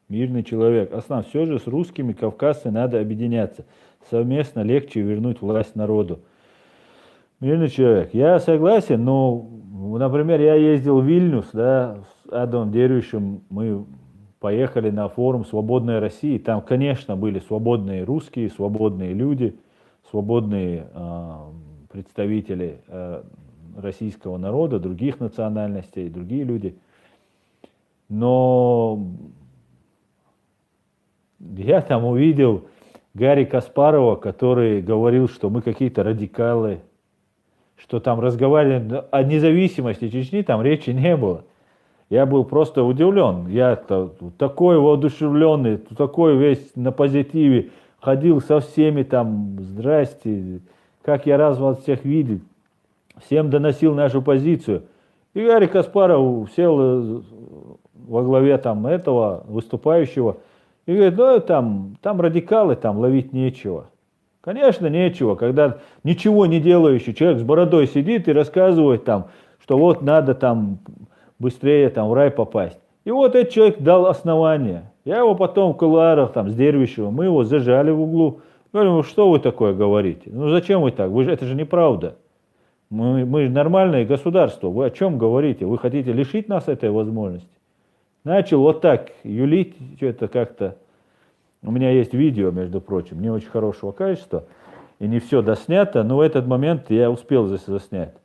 Мирный человек. Аслан, все же с русскими кавказцами надо объединяться. Совместно легче вернуть власть народу. Мирный человек. Я согласен, но, например, я ездил в Вильнюс, да, с Адамом Дервишем, мы поехали на форум «Свободная Россия». Там, конечно, были свободные русские, свободные люди, свободные представители российского народа, других национальностей, другие люди. Но я там увидел Гарри Каспарова, который говорил, что мы какие-то радикалы, что там разговаривали о независимости Чечни, там речи не было. Я был просто удивлен. Я такой воодушевленный, такой весь на позитиве, ходил со всеми там, здрасте, как я рад вас всех видеть, всем доносил нашу позицию. И Гарри Каспаров сел во главе там этого выступающего и говорит, ну там радикалы, там ловить нечего. Конечно, нечего, когда ничего не делающий человек с бородой сидит и рассказывает там, что вот надо там быстрее там в рай попасть. И вот этот человек дал основание. Я его потом в кулуарах там с Дервишевым, мы его зажали в углу. Говорим, что вы такое говорите? Ну зачем вы так? Это же неправда. Мы нормальное государство. Вы о чем говорите? Вы хотите лишить нас этой возможности? Начал вот так юлить, что-то как-то. У меня есть видео, между прочим, не очень хорошего качества, и не все доснято, но в этот момент я успел заснять.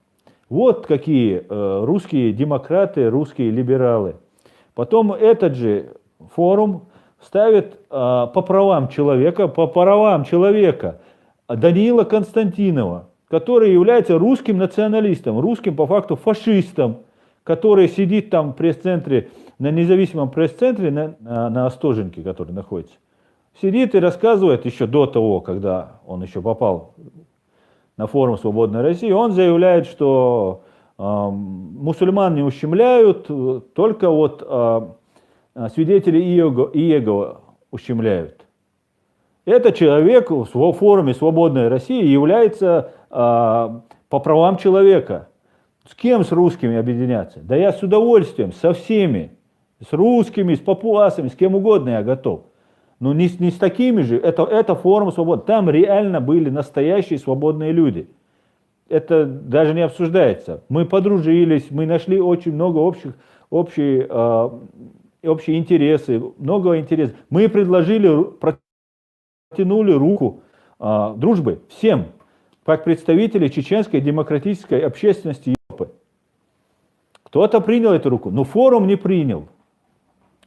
Вот какие русские демократы, русские либералы. Потом этот же форум ставит по правам человека Даниила Константинова, который является русским националистом, русским по факту фашистом, который сидит там в пресс-центре, на независимом пресс-центре на Остоженке, который находится. Сидит и рассказывает еще до того, когда он еще попал на форум «Свободной России», он заявляет, что мусульман не ущемляют, только вот свидетели Иеговы ущемляют. Этот человек в форуме «Свободной России» является по правам человека. С кем с русскими объединяться? Да я с удовольствием, со всеми. С русскими, с папуасами, с кем угодно я готов. Но не с такими же. Это форум свободы. Там реально были настоящие свободные люди. Это даже не обсуждается. Мы подружились, мы нашли очень много общие интересы, много интересов. Мы протянули руку дружбы всем, как представители чеченской демократической общественности Европы. Кто-то принял эту руку, но форум не принял.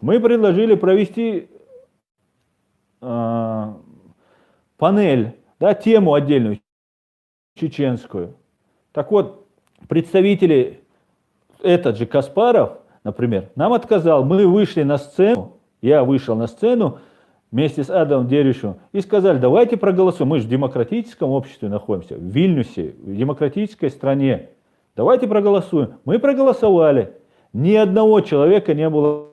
Мы предложили провести панель, да, тему отдельную, чеченскую. Так вот, представители, этот же Каспаров, например, нам отказал. Мы вышли на сцену, я вышел на сцену вместе с Адамом Дервишем и сказали, давайте проголосуем. Мы же в демократическом обществе находимся, в Вильнюсе, в демократической стране. Давайте проголосуем. Мы проголосовали. Ни одного человека не было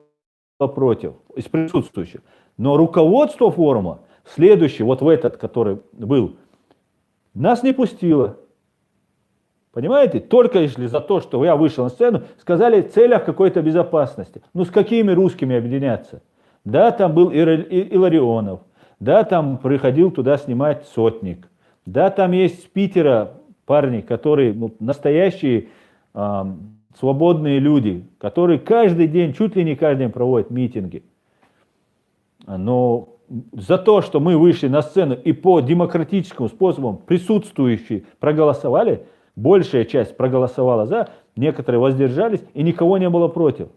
против из присутствующих. Но руководство форума, следующий, вот в этот, который был, нас не пустило. Понимаете? Только если за то, что я вышел на сцену, сказали в целях какой-то безопасности. Ну с какими русскими объединяться? Да, там был Илларионов, да, там приходил туда снимать Сотник, да, там есть с Питера парни, которые настоящие свободные люди, которые каждый день, чуть ли не каждый день проводят митинги. Но за то, что мы вышли на сцену и по демократическим способам присутствующие проголосовали, большая часть проголосовала за, некоторые воздержались, и никого не было против.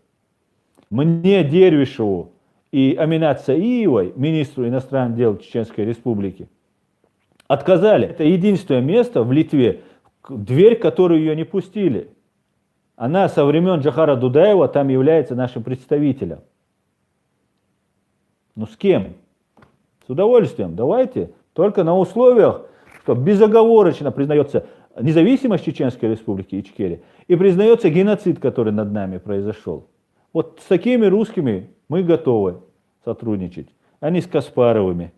Мне, Дервишеву и Аминат Саиевой, министру иностранных дел Чеченской Республики, отказали. Это единственное место в Литве, дверь, которую ее не пустили. Она со времен Джохара Дудаева там является нашим представителем. Ну с кем? С удовольствием, давайте. Только на условиях, что безоговорочно признается независимость Чеченской Республики Ичкерия и признается геноцид, который над нами произошел. Вот с такими русскими мы готовы сотрудничать, а не с Каспаровыми.